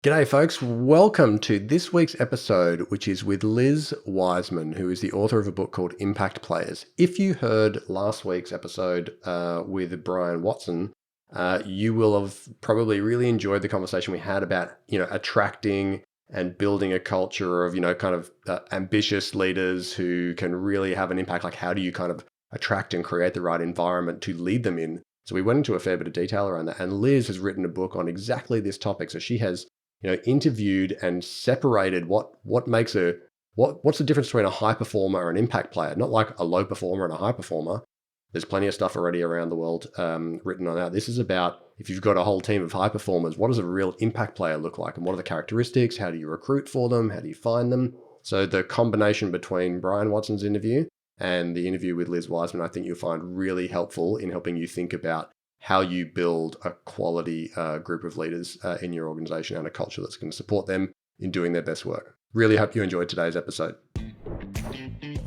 G'day, folks. Welcome to this week's episode, which is with Liz Wiseman, who is the author of a book called Impact Players. If you heard last week's episode with Brian Watson, you will have probably really enjoyed the conversation we had about, attracting and building a culture of, ambitious leaders who can really have an impact. Like, how do you kind of attract and create the right environment to lead them in? So we went into a fair bit of detail around that. And Liz has written a book on exactly this topic. So she has interviewed and separated what's the difference between a high performer and an impact player. Not like a low performer and a high performer. There's plenty of stuff already around the world written on that. This is about, if you've got a whole team of high performers, what does a real impact player look like? And what are the characteristics? How do you recruit for them? How do you find them? So the combination between Brian Watson's interview and the interview with Liz Wiseman, I think you'll find really helpful in helping you think about how you build a quality group of leaders in your organization and a culture that's going to support them in doing their best work. Really hope you enjoyed today's episode.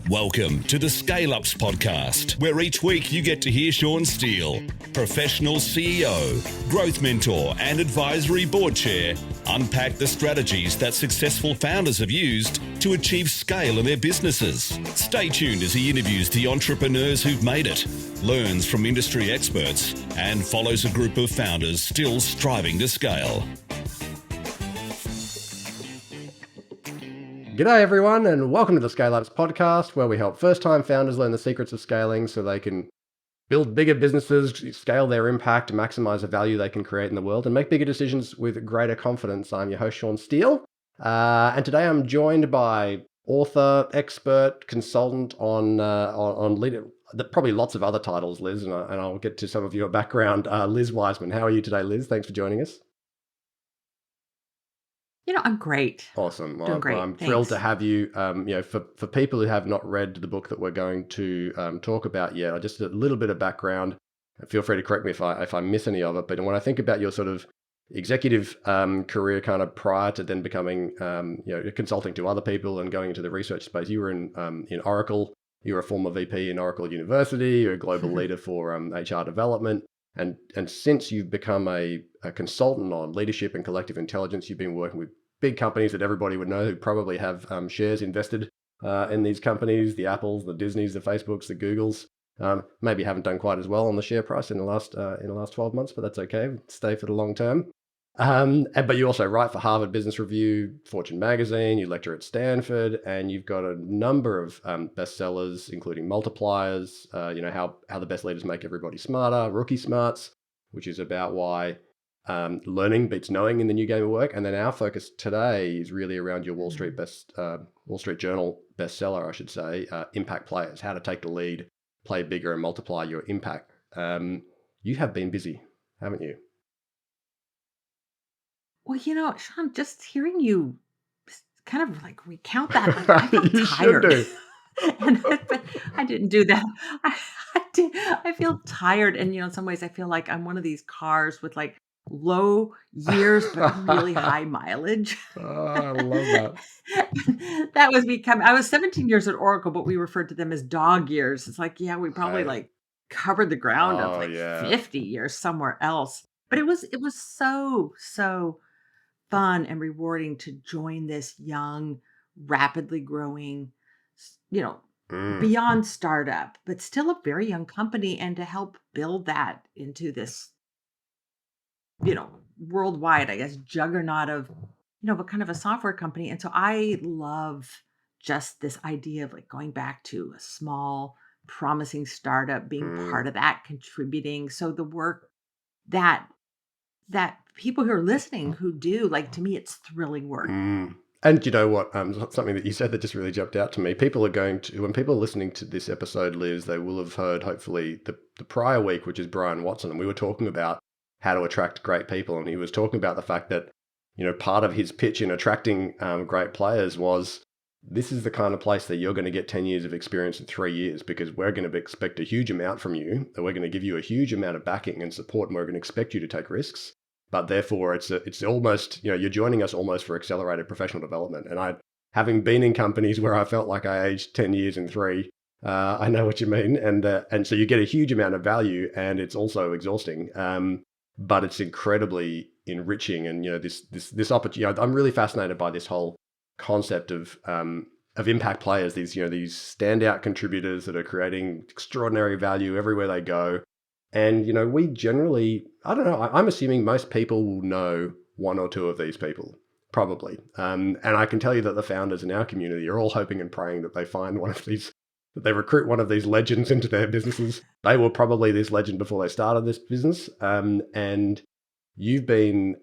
Welcome to the Scale Ups podcast, where each week you get to hear Sean Steele, professional CEO, growth mentor, and advisory board chair, unpack the strategies that successful founders have used to achieve scale in their businesses. Stay tuned as he interviews the entrepreneurs who've made it, learns from industry experts, and follows a group of founders still striving to scale. G'day everyone, and welcome to the Scale Ups podcast, where we help first-time founders learn the secrets of scaling so they can build bigger businesses, scale their impact, maximize the value they can create in the world, and make bigger decisions with greater confidence. I'm your host, Sean Steele, and today I'm joined by author, expert, consultant on leader, probably lots of other titles, Liz, and I'll get to some of your background. Liz Wiseman, how are you today, Liz? Thanks for joining us. I'm great. Awesome. Doing great. I'm Thanks. thrilled to have you. For people who have not read the book that we're going to talk about yet, just a little bit of background. Feel free to correct me if I miss any of it. But when I think about your sort of executive career, kind of prior to then becoming, consulting to other people and going into the research space, you were in Oracle. You were a former VP in Oracle University. You're a global leader for HR development. And since you've become a consultant on leadership and collective intelligence, you've been working with big companies that everybody would know who probably have shares invested in these companies, the Apples, the Disneys, the Facebooks, the Googles. Maybe haven't done quite as well on the share price in the last 12 months, but that's okay. Stay for the long term. But you also write for Harvard Business Review, Fortune Magazine, you lecture at Stanford, and you've got a number of bestsellers, including Multipliers, how the best leaders make everybody smarter, Rookie Smarts, which is about why learning beats knowing in the new game of work. And then our focus today is really around your Wall Street Journal bestseller, I should say, Impact Players, how to take the lead, play bigger and multiply your impact. You have been busy, haven't you? Well, Sean, just hearing you kind of like recount that, I felt You tired. should do. But I didn't do that. I feel tired. And, in some ways I feel like I'm one of these cars with like low years, but really high mileage. Oh, I love that. I was 17 years at Oracle, but we referred to them as dog years. It's like, yeah, we probably Right. covered the ground of Oh, yeah. 50 years somewhere else. But it was so fun and rewarding to join this young, rapidly growing, beyond startup, but still a very young company, and to help build that into this, worldwide, I guess, juggernaut of, but kind of a software company. And so I love just this idea of like going back to a small, promising startup, being part of that, contributing. So the work that people who are listening who do, like, to me, it's thrilling work. And you know what? Something that you said that just really jumped out to me. When people are listening to this episode, Liz, they will have heard, hopefully, the prior week, which is Brian Watson, and we were talking about how to attract great people. And he was talking about the fact that, part of his pitch in attracting great players was, this is the kind of place that you're going to get 10 years of experience in 3 years, because we're going to expect a huge amount from you, that we're going to give you a huge amount of backing and support, and we're going to expect you to take risks. But therefore, it's almost, you're joining us almost for accelerated professional development. And having been in companies where I felt like I aged 10 years in 3, I know what you mean. And so you get a huge amount of value, and it's also exhausting. But it's incredibly enriching. And this opportunity. I'm really fascinated by this whole concept of impact players. These standout contributors that are creating extraordinary value everywhere they go. And we generally, I don't know. I'm assuming most people will know one or two of these people. Probably. And I can tell you that the founders in our community are all hoping and praying that they find that they recruit one of these legends into their businesses. They were probably this legend before they started this business. And you've been,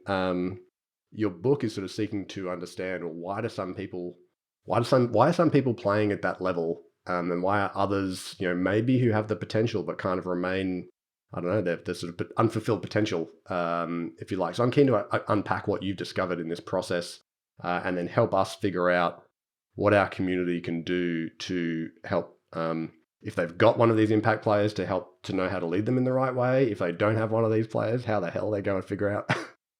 your book is sort of seeking to understand, well, why are some people playing at that level? And why are others, maybe who have the potential but kind of remain, I don't know, they're sort of unfulfilled potential, if you like. So I'm keen to unpack what you've discovered in this process, and then help us figure out what our community can do to help, if they've got one of these impact players, to help to know how to lead them in the right way. If they don't have one of these players, how the hell they go and figure out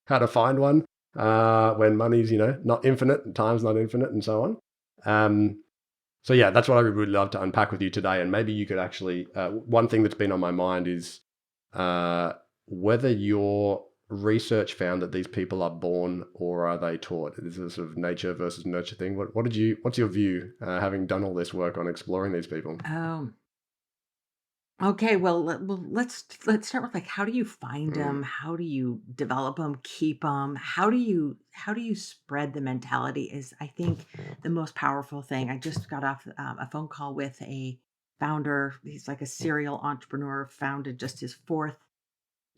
how to find one, when money's, not infinite and time's not infinite and so on. So yeah, that's what I would really love to unpack with you today. And maybe you could actually, one thing that's been on my mind is whether your research found that these people are born or are they taught. Is this a sort of nature versus nurture thing? What's your view, having done all this work on exploring these people? Okay, well, let's start with, like, how do you find them? How do you develop them, keep them? How do you spread the mentality is, I think, the most powerful thing. I just got off a phone call with a founder. He's like a serial entrepreneur, founded just his fourth,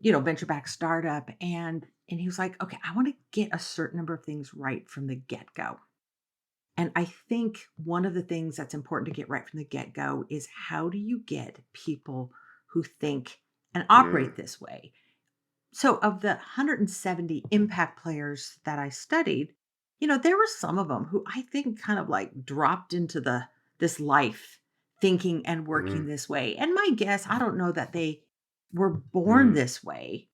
venture-backed startup, and he was like, "Okay, I want to get a certain number of things right from the get-go." And I think one of the things that's important to get right from the get go is, how do you get people who think and operate this way? So, of the 170 impact players that I studied, there were some of them who I think kind of like dropped into this life thinking and working Mm, this way. And my guess, I don't know that they were born mm, this way,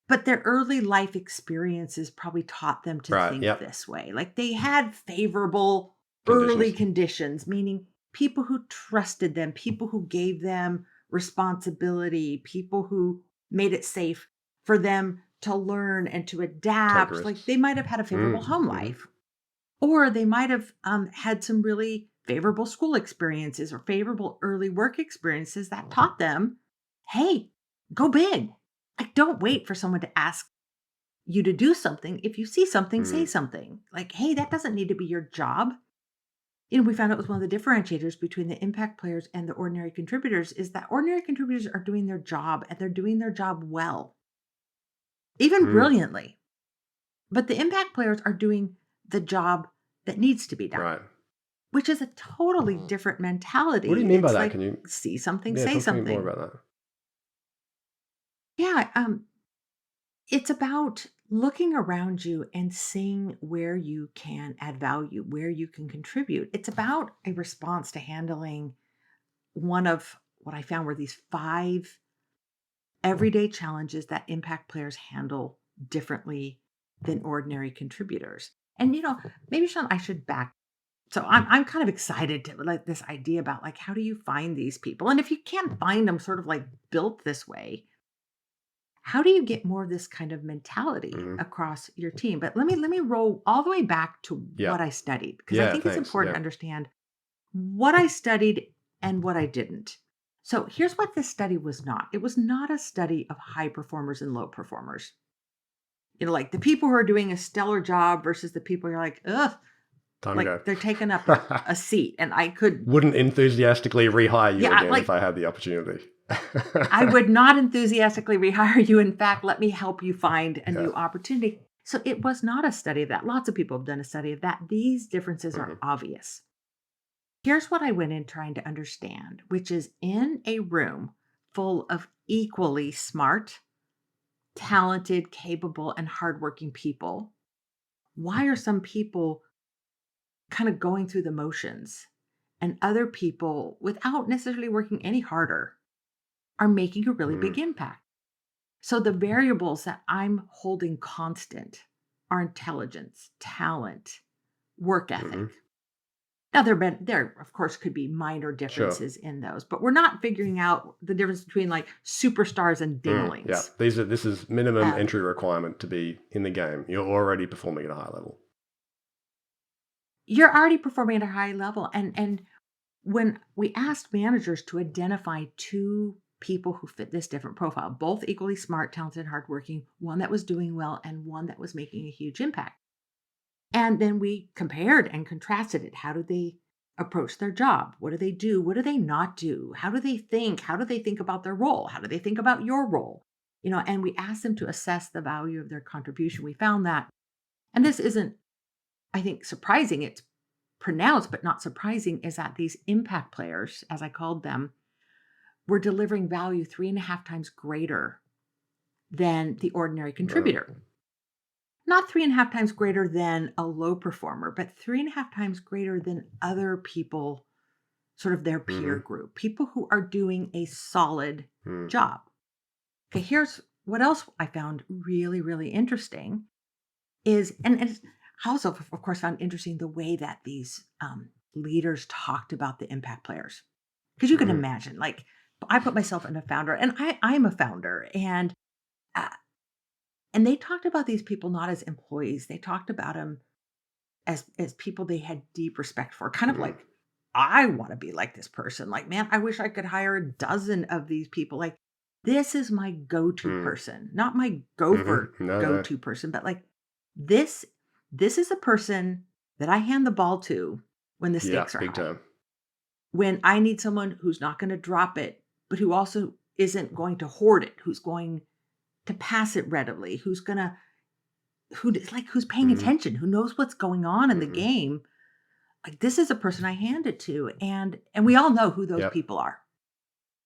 but their early life experiences probably taught them to right. think Yep. this way. Like, they had favorable early Conditions. conditions, meaning people who trusted them, people who gave them responsibility, people who made it safe for them to learn and to Take adapt. Like, risks. they might have had a favorable Mm, home mm-hmm. life, or they might have had some really favorable school experiences or favorable early work experiences that taught them, hey, go big. Like, don't wait for someone to ask you to do something. If you see something, say Mm, something. Like, hey, that doesn't need to be your job. We found out was one of the differentiators between the impact players and the ordinary contributors is that ordinary contributors are doing their job, and they're doing their job well, even mm, brilliantly. But the impact players are doing the job that needs to be done, right. which is a totally different What do you mentality. mean by It's that? like, Can you, see something, yeah, say talk to me more something. about that? Yeah, it's about looking around you and seeing where you can add value, where you can contribute. It's about a response to handling one of what I found were these 5 everyday challenges that impact players handle differently than ordinary contributors. And maybe, Sean, I should back. So I'm kind of excited to, like, this idea about, like, how do you find these people? And if you can't find them sort of like built this way, how do you get more of this kind of mentality Mm-hmm. across your team? But let me roll all the way back to Yeah. what I studied, because I Yeah. think it's Thanks. important Yeah. to understand what I studied and what I didn't. So here's what this study was not. It was not a study of high performers and low performers. Like the people who are doing a stellar job versus the people you're like, ugh, Time to like they're taking up go. a seat. And I could, Wouldn't enthusiastically rehire you yeah, again if like, I had the opportunity. I would not enthusiastically rehire you. In fact, let me help you find a Yeah. new opportunity. So it was not a study of that. Lots of people have done a study of that. These differences are Mm-hmm. obvious. Here's what I went in trying to understand, which is, in a room full of equally smart, talented, capable, and hardworking people, why are some people kind of going through the motions and other people, without necessarily working any harder, are making a really Mm-hmm. big impact? So the variables that I'm holding constant are intelligence, talent, work Mm-hmm. ethic. Now there of course could be minor Sure. differences in those, but we're not figuring out the difference between like superstars and Yeah. dinglings. This is minimum Um, entry requirement to be in the game. You're already performing at a high level. you're already performing at a high level, and when we asked managers to identify two people who fit this different profile, both equally smart, talented, hardworking, one that was doing well and one that was making a huge impact. And then we compared and contrasted it. How do they approach their job? What do they do? What do they not do? How do they think? How do they think about their role? How do they think about your role? And we asked them to assess the value of their contribution. We found that, and this isn't, I think, surprising. It's pronounced, but not surprising, is that these impact players, as I called them, were delivering value 3.5 times greater than the ordinary contributor. Not 3.5 times greater than a low performer, but 3.5 times greater than other people, sort of their peer Mm-hmm. group, people who are doing a solid Mm. job. Okay, here's what else I found really, really interesting is, and it's I also, of course, found interesting the way that these leaders talked about the impact players. Because you can Mm-hmm. imagine, like, I put myself in a founder, and I'm a founder, uh, and they talked about these people not as employees. They talked about them as people they had deep respect for, kind of Mm. like, I want to be like this person. Like, man, I wish I could hire a dozen of these people. Like, this is my go-to Mm. person, not my gopher Mm-hmm. No, no. go-to person, but like this, this is a person that I hand the ball to when the Yeah, stakes are big high. time. When I need someone who's not going to drop it, but who also isn't going to hoard it, who's going to pass it readily, who's paying Mm-hmm. attention, who knows what's going on in the Mm-hmm. game. Like, this is a person I hand it to, and we all know who those Yep. people are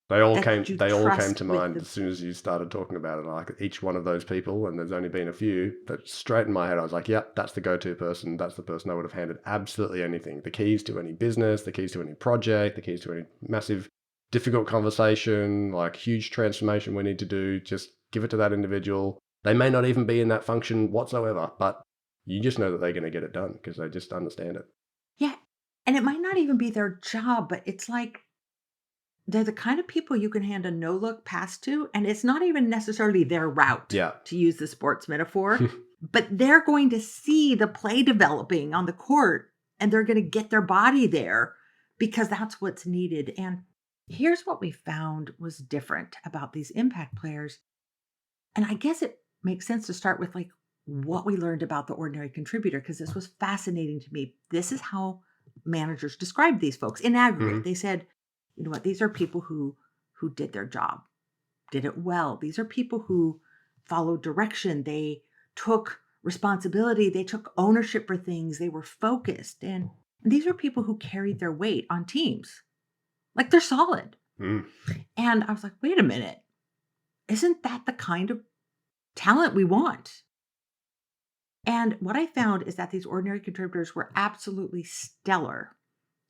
that you They all came trust to with mind the as soon as you started talking about it. Like each one of those people, and there's only been a few, that straight in my head, I was like, yep, that's the go-to person. That's the person I would have handed absolutely anything. The keys to any business, the keys to any project, the keys to any massive, difficult conversation, like huge transformation we need to do. Just give it to that individual. They may not even be in that function whatsoever, but you just know that they're going to get it done because they just understand it. yeah, and it might not even be their job, but it's like they're the kind of people you can hand a no-look pass to, and it's not even necessarily their route, Yeah. to use the sports metaphor, but they're going to see the play developing on the court, and they're gonna get their body there because that's what's needed. And here's what we found was different about these impact players, and I guess it makes sense to start with, like, what we learned about the ordinary contributor, because this was fascinating to me. This is how managers described these folks in aggregate. Mhm. They said, you know what, these are people who did their job, did it well. These are people who followed direction. They took responsibility. They took ownership for things. They were focused. And these are people who carried their weight on teams. Like, they're solid. Mm. And I was like, wait a minute. Isn't that the kind of talent we want? And what I found is that these ordinary contributors were absolutely stellar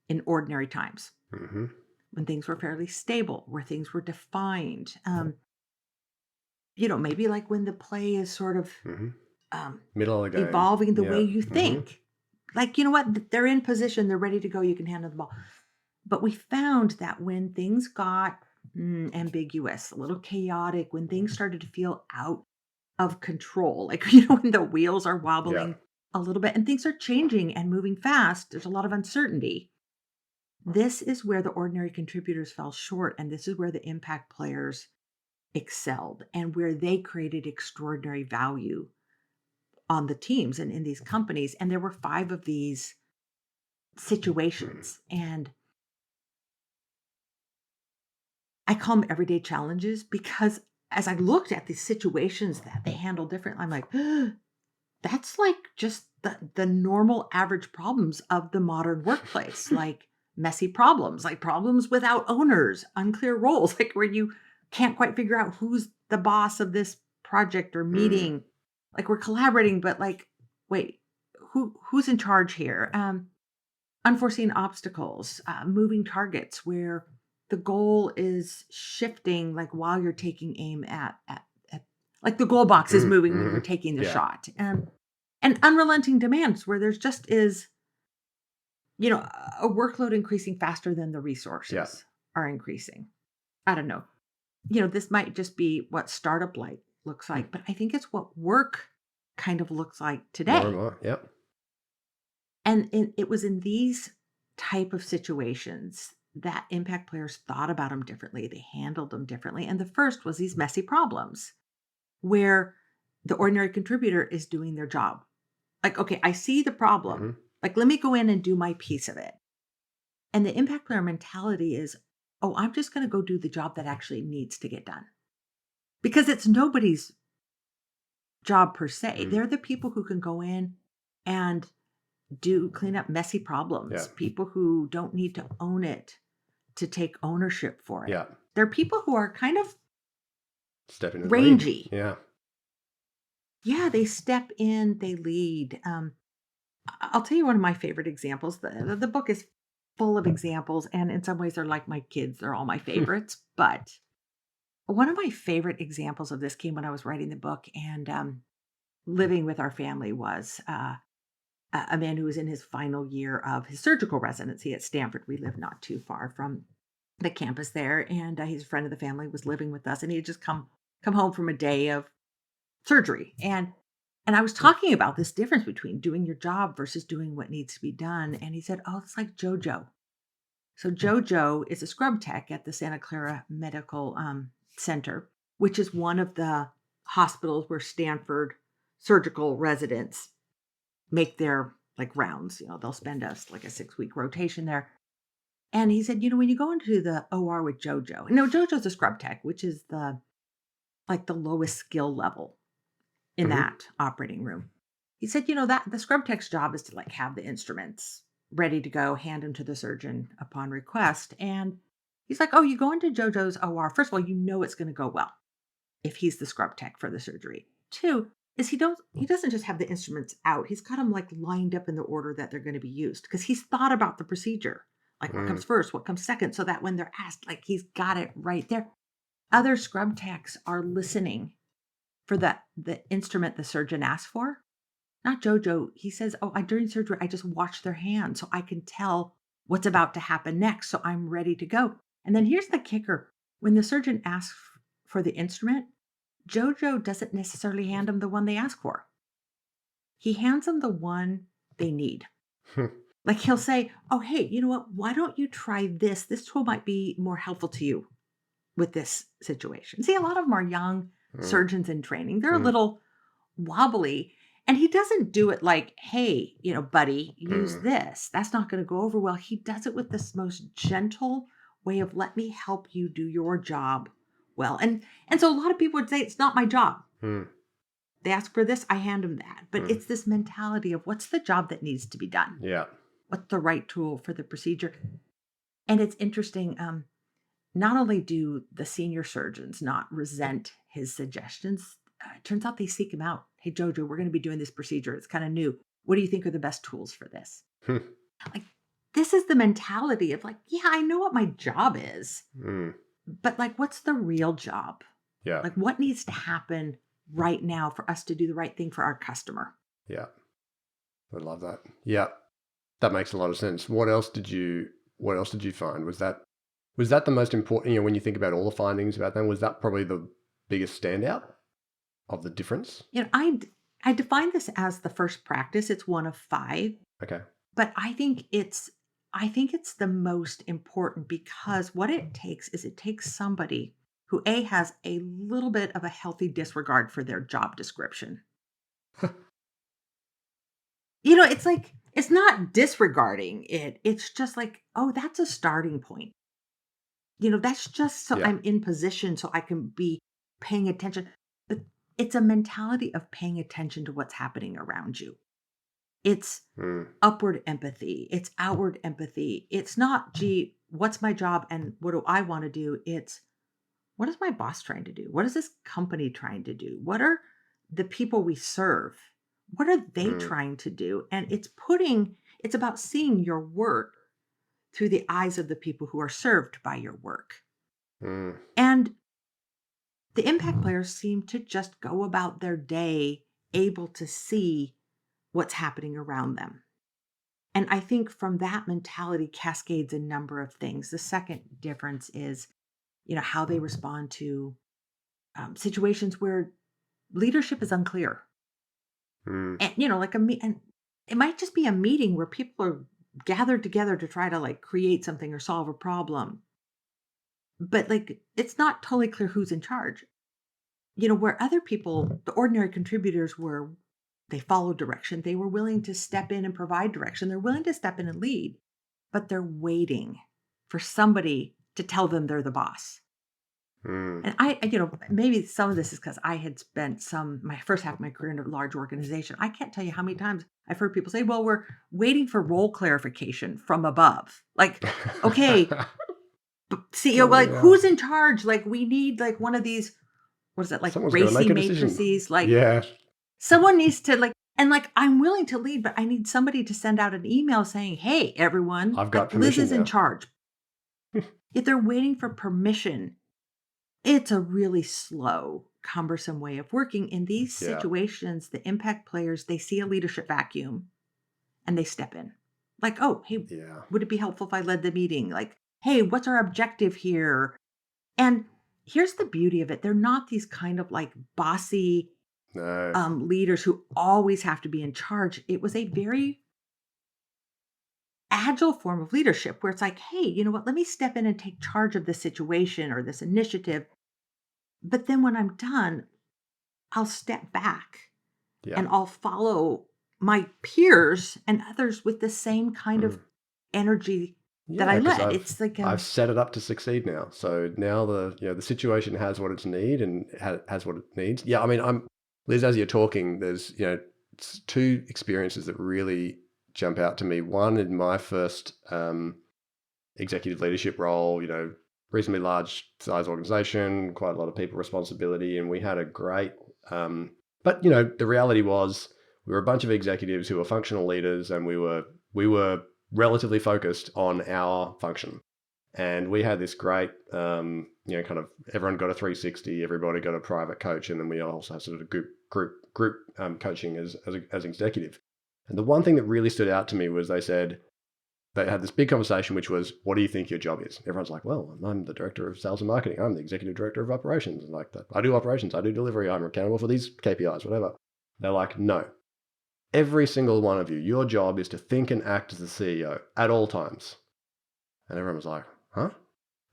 in ordinary times, Mhm. when things were fairly stable, where things were defined. Maybe like when the play is sort of Mhm. um, Middle of the game. evolving the way Yeah. you Mhm. think. Like, you know what? They're in position, they're ready to go, you can hand them the ball. But we found that when things got ambiguous, a little chaotic, when things started to feel out of control, like, when the wheels are Yeah. wobbling a little bit and things are changing and moving fast, there's a lot of uncertainty. This is where the ordinary contributors fell short, and this is where the impact players excelled and where they created extraordinary value on the teams and in these companies. And there were 5 of these Mhm. situations, and I call them everyday challenges because as I looked at these situations that they handle differently, I'm like, that's like just the normal average problems of the modern workplace, like messy problems, like problems without owners, unclear roles, like where you can't quite figure out who's the boss of this project or Mm. meeting. Like, we're collaborating, but like, wait, who's in charge here? Unforeseen obstacles, moving targets where the goal is shifting, like while you're taking aim at like the goal box is Mm. moving when you're Mhm. taking the Yeah. shot. And unrelenting demands where there's just is a workload increasing faster than the Yeah. resources are increasing. I don't know. This might just be what startup life looks Hmm. like, but I think it's what work kind of looks like More and today. more. Yep. And it was in these type of situations that impact players thought about them differently. They handled them differently. And the first was these messy problems where the ordinary contributor is doing their job. Like, okay, I see the problem. Hmm. Like, let me go in and do my piece of it. And the impact player mentality is, oh, I'm just going to go do the job that actually needs to get done because it's nobody's job per se. Mm. They're the people who can go in and do clean up messy Yeah. problems, people who don't need to own it to take ownership for it. Yeah. They're people who are kind of Step in and lead. rangy. Yeah. Yeah, they step in, they lead. I'll tell you one of my favorite examples. The book is full of examples, and in some ways, they're like my kids. They're all my favorites. But one of my favorite examples of this came when I was writing the book and living with our family was a man who was in his final year of his surgical residency at Stanford. We live not too far from the campus there, and he's a friend of the family, was living with us, and he had just come home from a day of surgery, and I was talking about this difference between doing your job versus doing what needs to be done, and he said, "Oh, it's like JoJo." So JoJo is a scrub tech at the Santa Clara Medical Center, which is one of the hospitals where Stanford surgical residents make their like rounds. They'll spend us like a 6-week rotation there. And he said, when you go into the OR with JoJo, JoJo's a scrub tech, which is the lowest skill level in Hmm. that operating room. He said, that the scrub tech's job is to like have the instruments ready to go, hand them to the surgeon upon request. And he's like, oh, you go into JoJo's OR. First of all, it's going to go well if he's the scrub tech for the surgery. Two is he doesn't just have the instruments out. He's got them like lined up in the order that they're going to be used because he's thought about the procedure. Like what Mm. comes first, what comes second, so that when they're asked, like he's got it right there. Other scrub techs are listening for the instrument the surgeon asked for. Not JoJo. He says, "Oh, during surgery, I just watch their hands so I can tell what's about to happen next, so I'm ready to go." And then here's the kicker: when the surgeon asks for the instrument, JoJo doesn't necessarily hand them the one they ask for. He hands them the one they need. Like he'll say, "Oh, hey, you know what? Why don't you try this? This tool might be more helpful to you with this situation." See, a lot of them are young Mm. surgeons in training. They're a Mm. little wobbly. And he doesn't do it like, hey, buddy, use Mm. this. That's not going to go over well. He does it with this most gentle way of let me help you do your job well. And so a lot of people would say it's not my job. Mm. They ask for this, I hand them that. But Mm. it's this mentality of what's the job that needs to be done? Yeah. What's the right tool for the procedure? And it's interesting. Not only do the senior surgeons not resent his suggestions, it turns out they seek him out. Hey, Jojo, we're going to be doing this procedure. It's kind of new. What do you think are the best tools for this? Like, this is the mentality of like, yeah, I know what my job is, Mm. but like, what's the real job? Yeah. Like, what needs to happen right now for us to do the right thing for our customer? Yeah. I love that. Yeah. That makes a lot of sense. What else did you find? Was that the most important, when you think about all the findings about them, was that probably the biggest standout of the difference? I define this as the first practice. It's one of 5. Okay. But I think it's the most important because what it takes somebody who has a little bit of a healthy disregard for their job description. It's like it's not disregarding it. It's just like, "Oh, that's a starting point." That's just so Yeah. I'm in position so I can be paying attention. But it's a mentality of paying attention to what's happening around you. It's Mm. upward empathy. It's outward empathy. It's not, gee, what's my job and what do I want to do? It's what is my boss trying to do? What is this company trying to do? What are the people we serve? What are they Mm. trying to do? And it's about seeing your work through the eyes of the people who are served by your work. Mm. And the impact players seem to just go about their day able to see what's happening around them. And I think from that mentality cascades a number of things. The second difference is, how they respond to situations where leadership is unclear. Mm. And, and it might just be a meeting where people are gathered together to try to like create something or solve a problem. But like it's not totally clear who's in charge. Where other people, the ordinary contributors were, they followed direction. They were willing to step in and provide direction. They're willing to step in and lead, but they're waiting for somebody to tell them they're the boss. Mm. And maybe some of this is because I had spent my first half of my career in a large organization. I can't tell you how many times I've heard people say, well, we're waiting for role clarification from above. Like, okay, CEO, Tell me like now. who's in charge? Like we need like one of these, what is it, like Someone's got to racy make a decision. matrices? Like Yeah, someone needs to like, and like I'm willing to lead, but I need somebody to send out an email saying, hey, everyone, I've got like Liz permission is in now. charge. If they're waiting for permission, it's a really slow, cumbersome way of working. In these Yeah, situations, the impact players, they see a leadership vacuum and they step in. Like, oh, hey, yeah. would it be helpful if I led the meeting? Like, hey, what's our objective here? And here's the beauty of it. They're not these kind of like bossy No. leaders who always have to be in charge. It was a very agile form of leadership where it's like, hey, you know what? Let me step in and take charge of this situation or this initiative. But then when I'm done, I'll step back Yeah. and I'll follow my peers and others with the same kind of Mm. energy that Yeah, I because led. I've It's like I've set it up to succeed now. So now the situation has what it's need and has what it needs. Yeah, I mean, I'm Liz. As you're talking, there's two experiences that really jump out to me. One in my first executive leadership role. Reasonably large size organization, quite a lot of people responsibility, and we had a great. But the reality was we were a bunch of executives who were functional leaders, and we were relatively focused on our function. And we had this great, kind of everyone got a 360, everybody got a private coach, and then we also had sort of group coaching as executive. And the one thing that really stood out to me was they had this big conversation, which was, what do you think your job is? Everyone's like, well, I'm the director of sales and marketing. I'm the executive director of operations. And like that, I do operations, I do delivery, I'm accountable for these KPIs, whatever. They're like, no, every single one of you, your job is to think and act as the CEO at all times. And everyone was like, huh?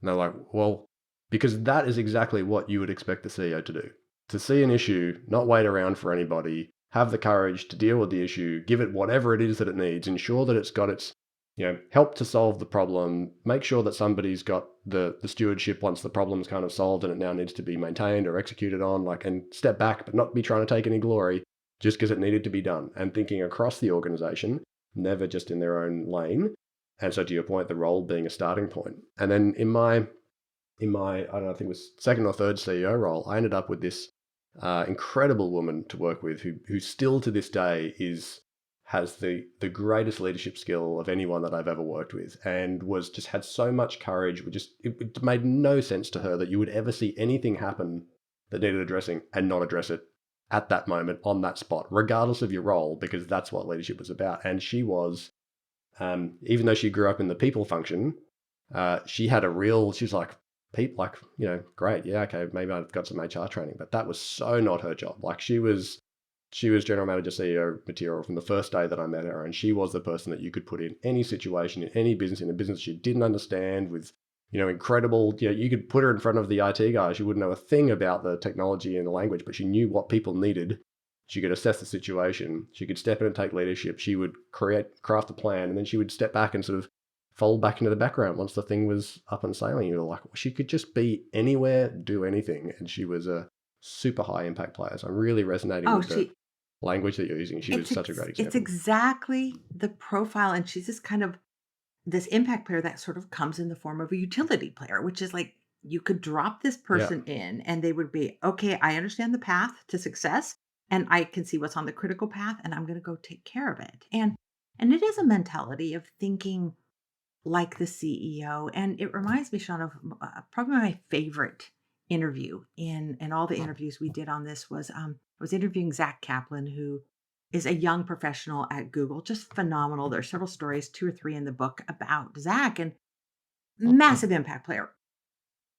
And they're like, well, because that is exactly what you would expect the CEO to do. To see an issue, not wait around for anybody, have the courage to deal with the issue, give it whatever it is that it needs, ensure that it's got its, help to solve the problem, make sure that somebody's got the stewardship once the problem's kind of solved and it now needs to be maintained or executed on, and step back, but not be trying to take any glory just because it needed to be done, and thinking across the organization, never just in their own lane. And so to your point, the role being a starting point. And then in my, I don't know, I think it was second or third CEO role, I ended up with this incredible woman to work with who still to this day has the greatest leadership skill of anyone that I've ever worked with, and was just had so much courage. It made no sense to her that you would ever see anything happen that needed addressing and not address it at that moment on that spot, regardless of your role, because that's what leadership was about. And she was, even though she grew up in the people function, she had she was like, people, like, great, yeah, okay, maybe I've got some HR training, but that was so not her job. Like she was general manager, CEO material from the first day that I met her, and she was the person that you could put in any situation, in any business, in a business she didn't understand, with incredible, you could put her in front of the IT guy. She wouldn't know a thing about the technology and the language, but she knew what people needed. She could assess the situation. She could step in and take leadership. She would craft a plan, and then she would step back and sort of fold back into the background once the thing was up and sailing. You were like, well, she could just be anywhere, do anything. And she was a super high impact player. So I'm really resonating oh, with the language that you're using. She was such a great it's example. exactly the profile, and she's this kind of this impact player that sort of comes in the form of a utility player, which is like you could drop this Yeah. person in and they would be, okay, I understand the path to success and I can see what's on the critical path and I'm going to go take care of it. And it is a mentality of thinking like the CEO. And it reminds me, Sean, of probably my favorite interview in all the interviews we did on this was I was interviewing Zach Kaplan, who is a young professional at Google, just phenomenal. There's several stories, 2 or 3 in the book about Zach, and massive impact player.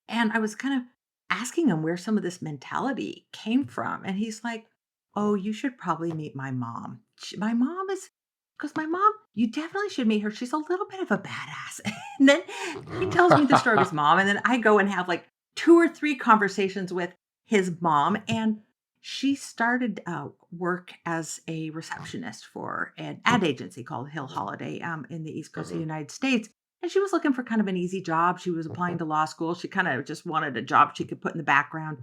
And I was kind of asking him where some of this mentality came from. And he's like, "Oh, you should probably meet my mom. My mom is, because my mom, you definitely should meet her. She's a little bit of a badass." And then he tells me the story of his mom. And then I go and have like 2 or 3 conversations with his mom. And she started work as a receptionist for an ad agency called Hill Holiday in the East Coast of the Mhm. United States, and she was looking for kind of an easy job. She was applying to law school. She kind of just wanted a job she could put in the background,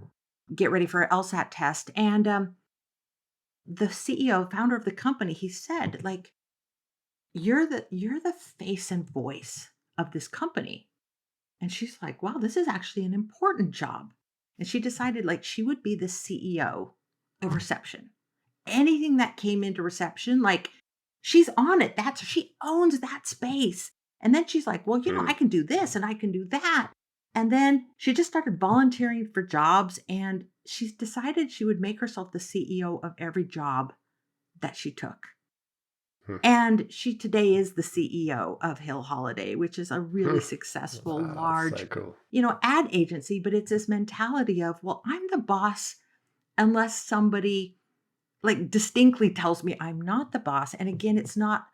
get ready for her LSAT test. And the CEO, founder of the company, he said, like, you're the face and voice of this company. And she's like, wow, this is actually an important job. And she decided like she would be the CEO of reception. Anything that came into reception, like she's on it. She owns that space. And then she's like, well, I Mm. can do this and I can do that. And then she just started volunteering for jobs and she's decided she would make herself the CEO of every job that she took. Hmm. And she today is the CEO of Hill Holiday, which is a really Hmm. successful, Wow, that's so large, cool. ad agency. But it's this mentality of, well, I'm the boss unless somebody like distinctly tells me I'm not the boss. And again, it's not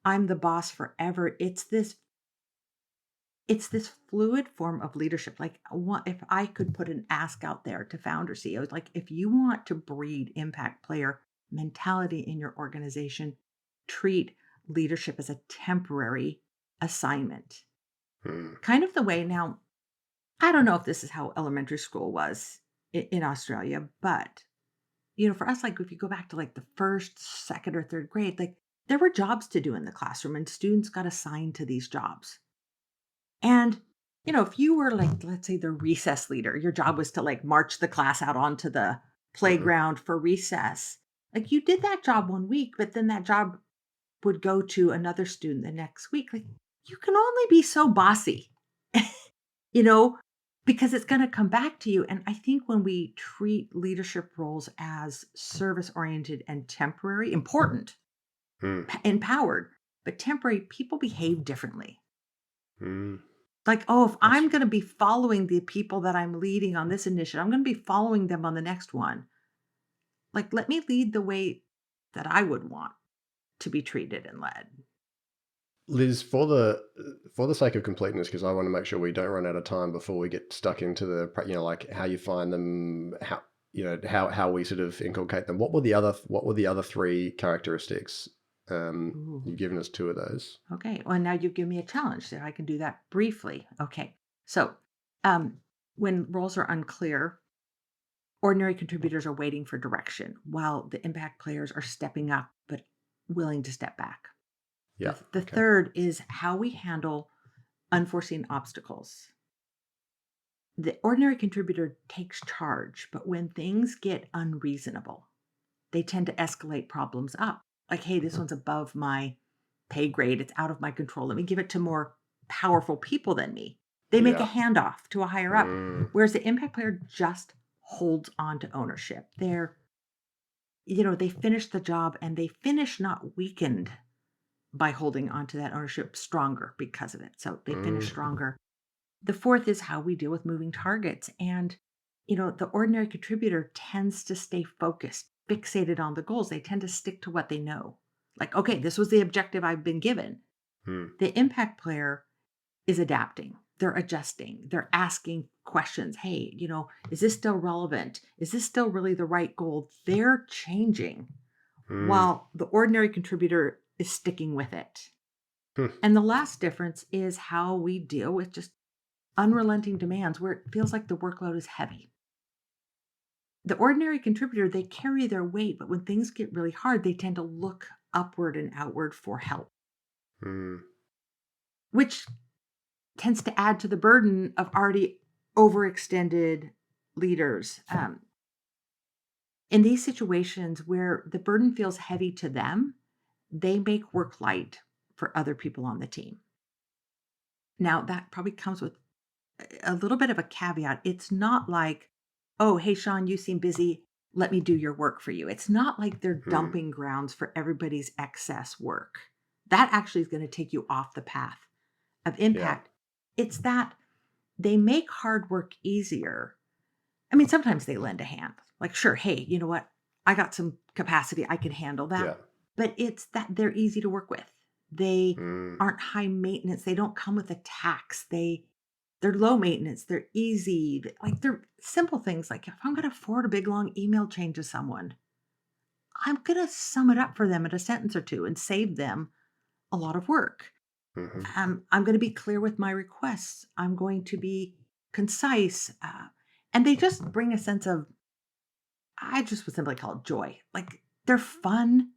I'm the boss forever. It's this fluid form of leadership. Like if I could put an ask out there to founder CEOs, like if you want to breed impact player mentality in your organization, treat leadership as a temporary assignment. Mm. Kind of the way now, I don't know if this is how elementary school was in Australia, but for us, like if you go back to like the first, second, or third grade, like there were jobs to do in the classroom and students got assigned to these jobs. And, if you were like, let's say the recess leader, your job was to like march the class out onto the Mhm. playground for recess. Like you did that job one week, but then that job would go to another student the next week. Like you can only be so bossy, you know, because it's going to come back to you. And I think when we treat leadership roles as service oriented and temporary, important, Mm. empowered, but temporary, people behave differently. Mm. Like, oh, if That's I'm going to be following the people that I'm leading on this initiative, I'm going to be following them on the next one. Like, let me lead the way that I would want to be treated and led. Liz, for the sake of completeness, because I want to make sure we don't run out of time before we get stuck into like how you find them, how we sort of inculcate them. What were the other three characteristics? Ooh. You've given us two of those. Okay. Well, now you've given me a challenge, so I can do that briefly. Okay. So, um, when roles are unclear, ordinary contributors are waiting for direction, while the impact players are stepping up but willing to step back. Yeah. The Okay. third is how we handle unforeseen obstacles. The ordinary contributor takes charge, but when things get unreasonable, they tend to escalate problems up. Like, hey, this one's above my pay grade. It's out of my control. Let me give it to more powerful people than me. They make a Yeah. handoff to a higher up. Mm. Whereas the impact player just holds on to ownership. They finish the job and they finish not weakened by holding on to that ownership, stronger because of it. So they finish Mm. stronger. The fourth is how we deal with moving targets. And, the ordinary contributor tends to stay focused, fixated on the goals. They tend to stick to what they know. Like, okay, this was the objective I've been given. Mm. The impact player is adapting. They're adjusting. They're asking questions. Hey, is this still relevant? Is this still really the right goal? They're changing Mm. while the ordinary contributor is sticking with it. Hmm. And the last difference is how we deal with just unrelenting demands where it feels like the workload is heavy. The ordinary contributor, they carry their weight, but when things get really hard, they tend to look upward and outward for help, Mm. which tends to add to the burden of already overextended leaders. In these situations where the burden feels heavy to them, they make work light for other people on the team. Now, that probably comes with a little bit of a caveat. It's not like, oh, hey, Sean, you seem busy. let me do your work for you. It's not like they're Hmm. dumping grounds for everybody's excess work. That actually is going to take you off the path of Yeah. impact. It's that they make hard work easier. I mean, sometimes they lend a hand. Like, sure, hey, you know what? I got some capacity. I can handle that. Yeah. But it's that they're easy to work with. They Mm. aren't high maintenance. They don't come with a tax. They're low maintenance. They're easy. Like they're simple things like if I'm going to forward a big long email chain to someone, I'm going to sum it up for them in a sentence or two and save them a lot of work. Hmm. I'm going to be clear with my requests. I'm going to be concise. And they just bring a sense of, I just would simply call it joy. Like they're fun.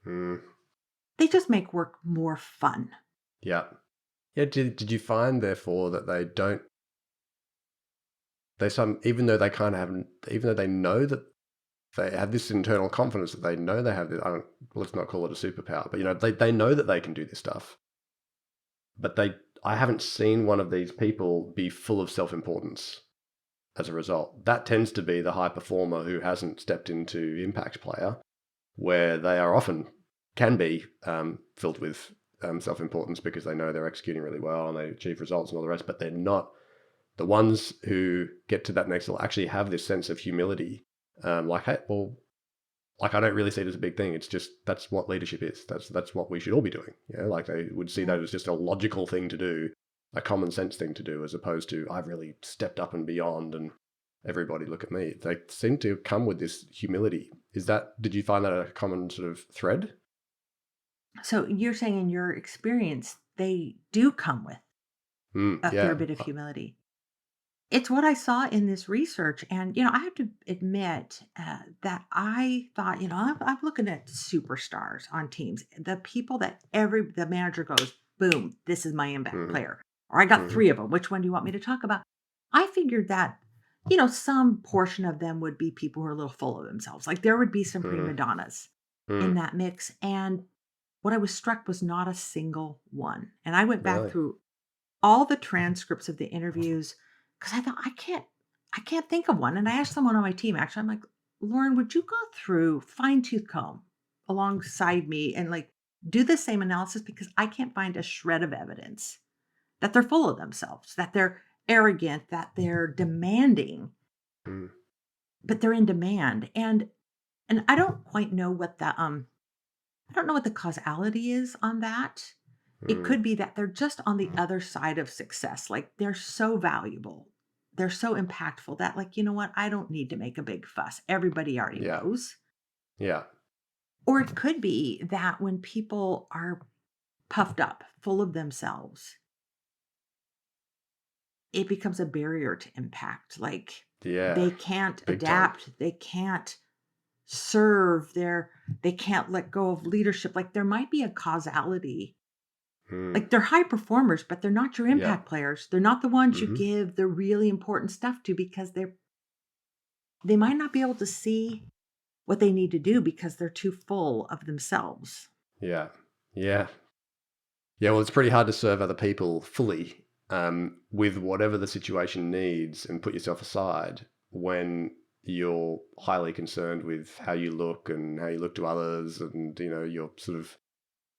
Mm. They just make work more fun. Yeah. Yeah. Did you find therefore that they don't, even though they kind of haven't, even though they know that they have this internal confidence that they know they have this, I don't, let's not call it a superpower, but they know that they can do this stuff, but I haven't seen one of these people be full of self-importance as a result. That tends to be the high performer who hasn't stepped into impact player, where they are often can be filled with self-importance because they know they're executing really well and they achieve results and all the rest, but they're not the ones who get to that next level actually have this sense of humility. Like, hey, well, like I don't really see it as a big thing. It's just that's what leadership is. That's what we should all be doing. Like they would see Yeah. that as just a logical thing to do, a common sense thing to do, as opposed to I've really stepped up and beyond and everybody look at me. They seem to come with this humility. Did you find that a common sort of thread? So you're saying in your experience, they do come with Mm, a fair yeah. bit of humility. It's what I saw in this research. And, I have to admit that I thought, I'm looking at superstars on teams, the people that the manager goes, boom, this is my impact Hmm. player. Or I got Hmm. three of them. Which one do you want me to talk about? I figured that, some portion of them would be people who are a little full of themselves. Like there would be some prima Hmm. donnas in Hmm. that mix. And what I was struck was not a single one. And I went back Really? through all the transcripts of the interviews because I thought I can't think of one. And I asked someone on my team, actually, I'm like, Lauren, would you go through fine tooth comb alongside me and like do the same analysis? Because I can't find a shred of evidence that they're full of themselves, that they're arrogant, that they're demanding, Mm. but they're in demand. And I don't quite know what I don't know what the causality is on that. It Mm. could be that they're just on the other side of success. Like they're so valuable. They're so impactful that, like, you know what? I don't need to make a big fuss. Everybody already Yeah. knows. Yeah. Or it could be that when people are puffed up, full of themselves, it becomes a barrier to impact. Like Yeah. they can't Big time. adapt, they can't serve, they can't let go of leadership. Like there might be a causality. Mm. Like, they're high performers, but they're not your Yeah. impact players. They're not the ones you Hmm. give the really important stuff to because they might not be able to see what they need to do because they're too full of themselves. Yeah. Yeah. Yeah, well, it's pretty hard to serve other people fully with whatever the situation needs and put yourself aside when you're highly concerned with how you look and how you look to others, and your sort of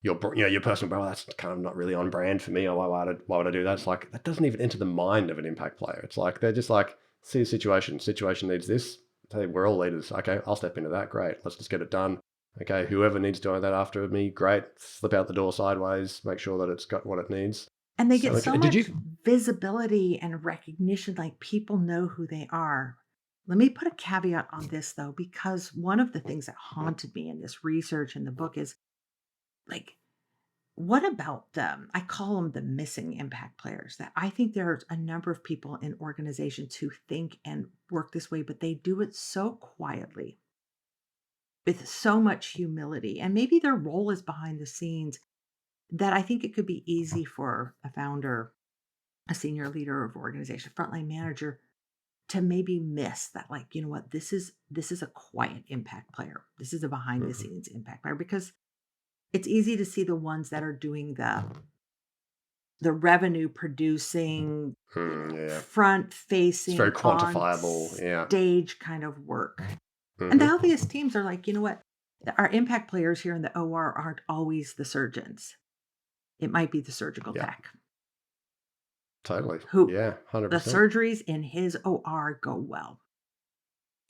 your personal brand. "Well, that's kind of not really on brand for me. Or why would I do that?" It's like that doesn't even enter the mind of an impact player. It's like they're just like, see a situation. Situation needs this. Hey, we're all leaders. Okay, I'll step into that. Great. Let's just get it done. Okay, whoever needs doing that after me, great. Slip out the door sideways. Make sure that it's got what it needs. And they get So so okay. Did much you? visibility and recognition, like, people know who they are. Let me put a caveat on this, though, because one of the things that haunted me in this research in the book is, like, what about them? I call them the missing impact players. That I think there's a number of people in organizations who think and work this way, but they do it so quietly with so much humility. And maybe their role is behind the scenes that I think it could be easy for a founder, a senior leader of organization, frontline manager to maybe miss that, like, you know what, this is a quiet impact player. This is a behind the Mhm. scenes impact player because it's easy to see the ones that are doing the revenue producing, Yeah. front It's very facing, on quantifiable. Yeah. stage kind of work. And the Hmm. healthiest teams are like, you know what? Our impact players here in the OR aren't always the surgeons. It might be the surgical Yeah, tech totally. who Yeah, the 100%. surgeries in his OR go well.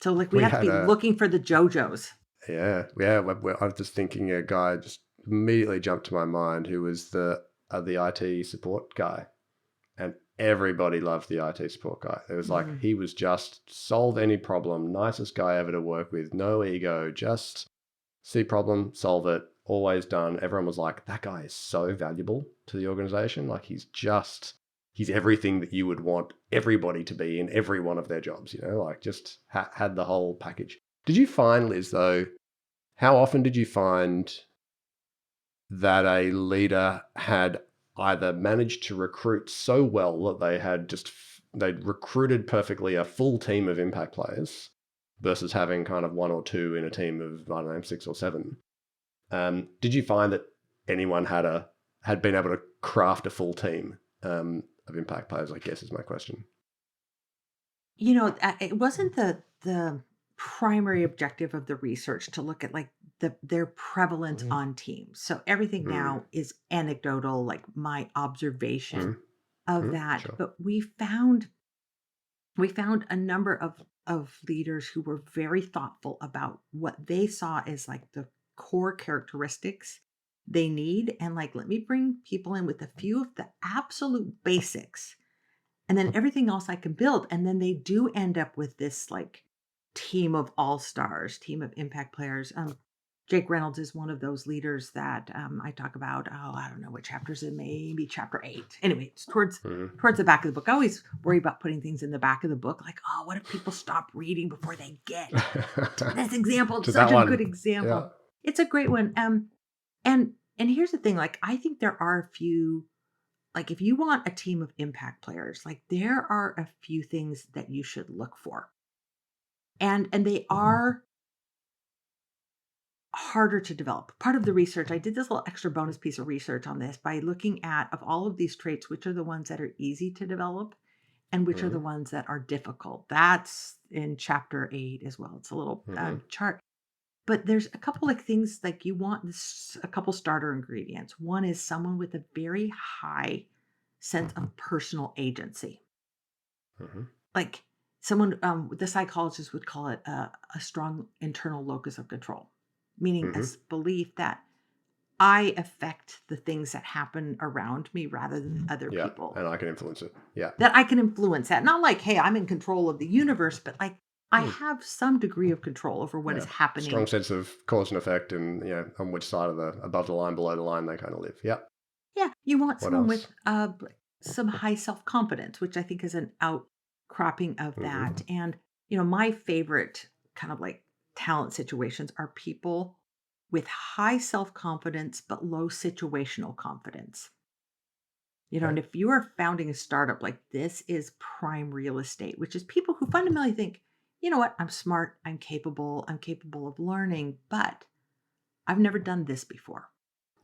So like we We have to had be a looking for the JoJos. yeah. I was just thinking a guy just immediately jumped to my mind who was the IT support guy, and everybody loved the IT support guy. It was like Mm. he was just solve any problem, nicest guy ever to work with, no ego, just see problem, solve it, always done. Everyone was like, that guy is so valuable to the organization. Like he's everything that you would want everybody to be in every one of their jobs, like just had the whole package. Did you find, Liz, though, how often did you find that a leader had either managed to recruit so well that they'd recruited perfectly a full team of impact players versus having kind of one or two in a team of, I don't know, 6 or 7? Did you find that anyone had been able to craft a full team of impact players? I guess is my question. It wasn't the primary objective of the research to look at like their prevalence Mm, on teams. So everything mm, now is anecdotal, like my observation mm, of that. sure. But we found a number of leaders who were very thoughtful about what they saw as like the core characteristics they need, and like let me bring people in with a few of the absolute basics, and then everything else I can build. And then they do end up with this like team of all stars, team of impact players. Jake Reynolds is one of those leaders that I talk about. Oh, I don't know what chapters in, maybe chapter 8. Anyway, it's towards Mm. towards the back of the book. I always worry about putting things in the back of the book, like, oh, what if people stop reading before they get to this example? To It's such that a good one. Yeah. example. It's a great one. And here's the thing, like I think there are a few, like if you want a team of impact players, like there are a few things that you should look for. And they are harder to develop. Part of the research, I did this little extra bonus piece of research on this by looking at of all of these traits, which are the ones that are easy to develop and which are the Mm, ones that are difficult. That's in chapter 8 as well. It's a little mhm, chart. But there's a couple like things like you want this, a couple starter ingredients. One is someone with a very high sense of personal agency. mhm, Like someone, the psychologists would call it a strong internal locus of control, meaning a mhm. belief that I affect the things that happen around me rather than other Yeah, people. and I can influence it. Yeah. That I can influence that. Not like, hey, I'm in control of the universe, but like I Mm, have some degree of control over what is yeah. Strong happening. sense of cause and effect, and on which side of the above the line, below the line they kind of live. Yeah. Yeah, you want What someone else? with some high self confidence, which I think is an outcropping of Hmm. that. And my favorite kind of like talent situations are people with high self confidence but low situational confidence. Okay. And if you are founding a startup, like this is prime real estate, which is people who fundamentally think, you know what, I'm smart, I'm capable of learning, but I've never done this before.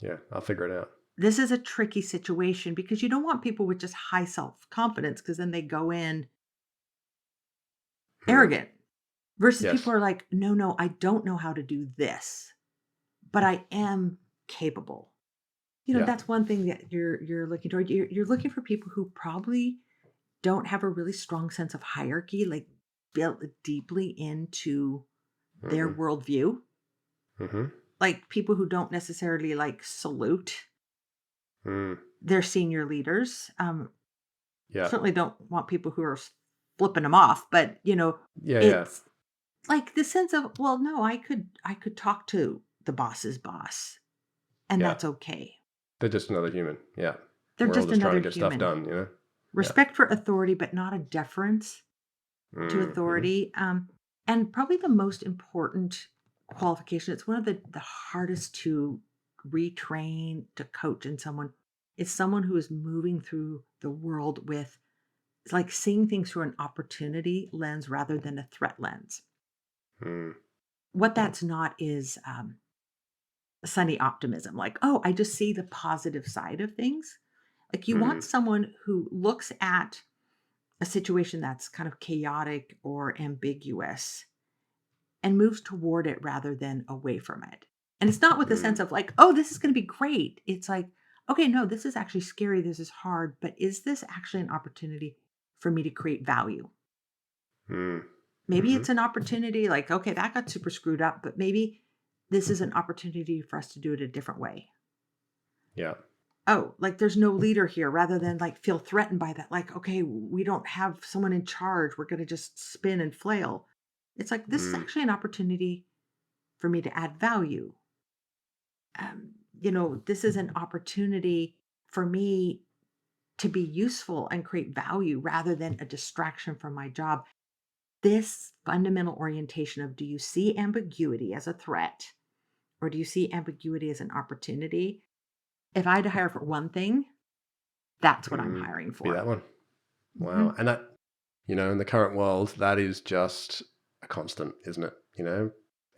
Yeah, I'll figure it out. This is a tricky situation because you don't want people with just high self confidence because then they go in Hmm. arrogant versus people Yes. are like, no, no, I don't know how to do this, but I am capable. Yeah. That's one thing that you're looking toward. You're looking for people who probably don't have a really strong sense of hierarchy, like built deeply into their Hmm. worldview. Hmm. Like people who don't necessarily like salute Mm. their senior leaders. Yeah. Certainly don't want people who are flipping them off, but Yeah. Yeah. it's like the sense of, well, no, I could talk to the boss's boss and Yeah. that's okay. They're just another human. Yeah. They're We're all just just trying another to get stuff human. done. Yeah. Respect for authority, but not a deference to Mm-hmm. authority. And probably the most important qualification, it's one of the hardest to retrain, to coach in someone, is someone who is moving through the world with, it's like seeing things through an opportunity lens rather than a threat lens. Mm. What that's not is sunny optimism, like, oh, I just see the positive side of things. Like you want Mm. someone who looks at a situation that's kind of chaotic or ambiguous and moves toward it rather than away from it. And it's not with the sense Mm, of like, oh, this is going to be great. It's like, okay, no, this is actually scary. This is hard, but is this actually an opportunity for me to create value? mm, Maybe mhm. it's an opportunity like, okay, that got super screwed up, but maybe this is an opportunity for us to do it a different way. Yeah. Oh, like there's no leader here rather than like feel threatened by that. Like, okay, we don't have someone in charge. We're going to just spin and flail. It's like, this is Mm, actually an opportunity for me to add value. This is an opportunity for me to be useful and create value rather than a distraction from my job. This fundamental orientation of, do you see ambiguity as a threat or do you see ambiguity as an opportunity? If I had to hire for one thing, that's what I'm hiring be for. that one. Wow. Mhm. And that, in the current world, that is just a constant, isn't it?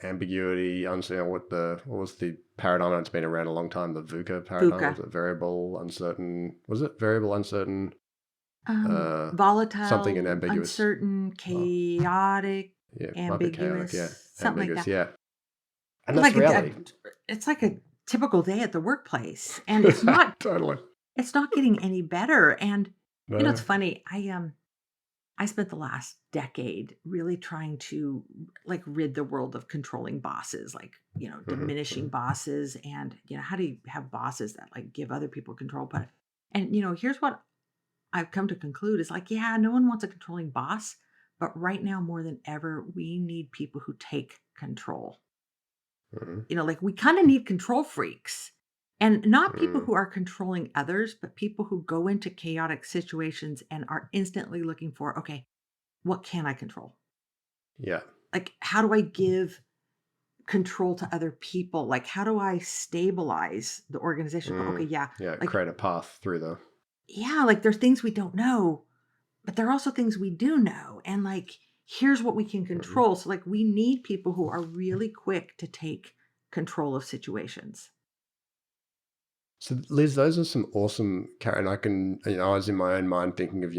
Ambiguity, uncertain. What was the paradigm that's been around a long time? The VUCA paradigm, VUCA. was it variable, uncertain? Was it variable, uncertain, uh, something and Volatile, ambiguous? uncertain, Oh, chaotic, yeah, might be chaotic. Yeah, ambiguous, something like ambiguous. that. Yeah, and that's Like the reality. it's like a typical day at the workplace, and Totally. it's not getting any better. And it's No. funny. I spent the last decade really trying to like rid the world of controlling bosses, like, Hmm. diminishing Hmm. bosses and, how do you have bosses that like give other people control? But, and, here's what I've come to conclude is like, yeah, no one wants a controlling boss, but right now more than ever, we need people who take control. Hmm. Like we kind of need control freaks and not people Mm. who are controlling others, but people who go into chaotic situations and are instantly looking for, okay, what can I control? Yeah. Like, how do I give control to other people? Like, how do I stabilize the organization? Go, okay, Mm. yeah, Yeah. like, Create a path through the. yeah, like there's things we don't know, but there are also things we do know. And like, here's what we can Mhm. control. So, like, we need people who are really quick to take control of situations. So, Liz, those are some awesome, Karen. I was in my own mind thinking of,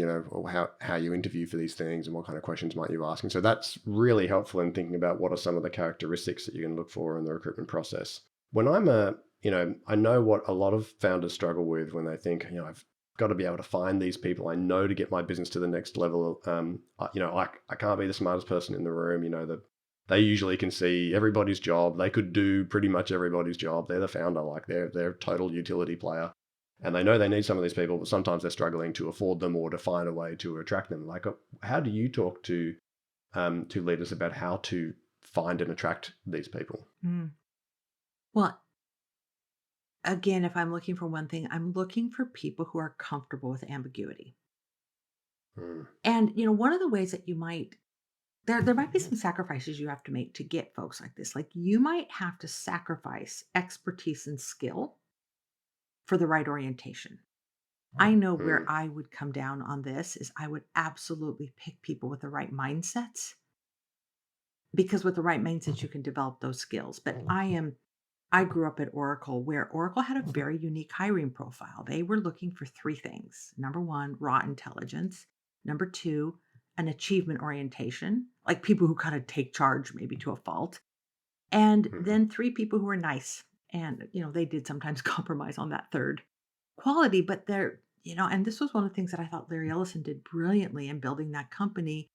how you interview for these things and what kind of questions might you ask. And so that's really helpful in thinking about what are some of the characteristics that you can look for in the recruitment process. When I know what a lot of founders struggle with when they think, I've got to be able to find these people I know to get my business to the next level. I can't be the smartest person in the room. They usually can see everybody's job. They could do pretty much everybody's job. They're the founder, like they're a total utility player. And they know they need some of these people, but sometimes they're struggling to afford them or to find a way to attract them. Like, how do you talk to leaders about how to find and attract these people? Mm. Well, again, if I'm looking for one thing, I'm looking for people who are comfortable with ambiguity. Mm, And, one of the ways that you might there might be some sacrifices you have to make to get folks like this. Like you might have to sacrifice expertise and skill for the right orientation. I know where mm, I would come down on this is I would absolutely pick people with the right mindsets because with the right mindsets you can develop those skills. But I grew up at Oracle where Oracle had a very unique hiring profile. They were looking for three things. Number 1, raw intelligence. Number 2, an achievement orientation, like people who kind of take charge maybe to a fault. And mm, then 3 people who are nice. And, they did sometimes compromise on that third quality, but and this was one of the things that I thought Larry Ellison did brilliantly in building that company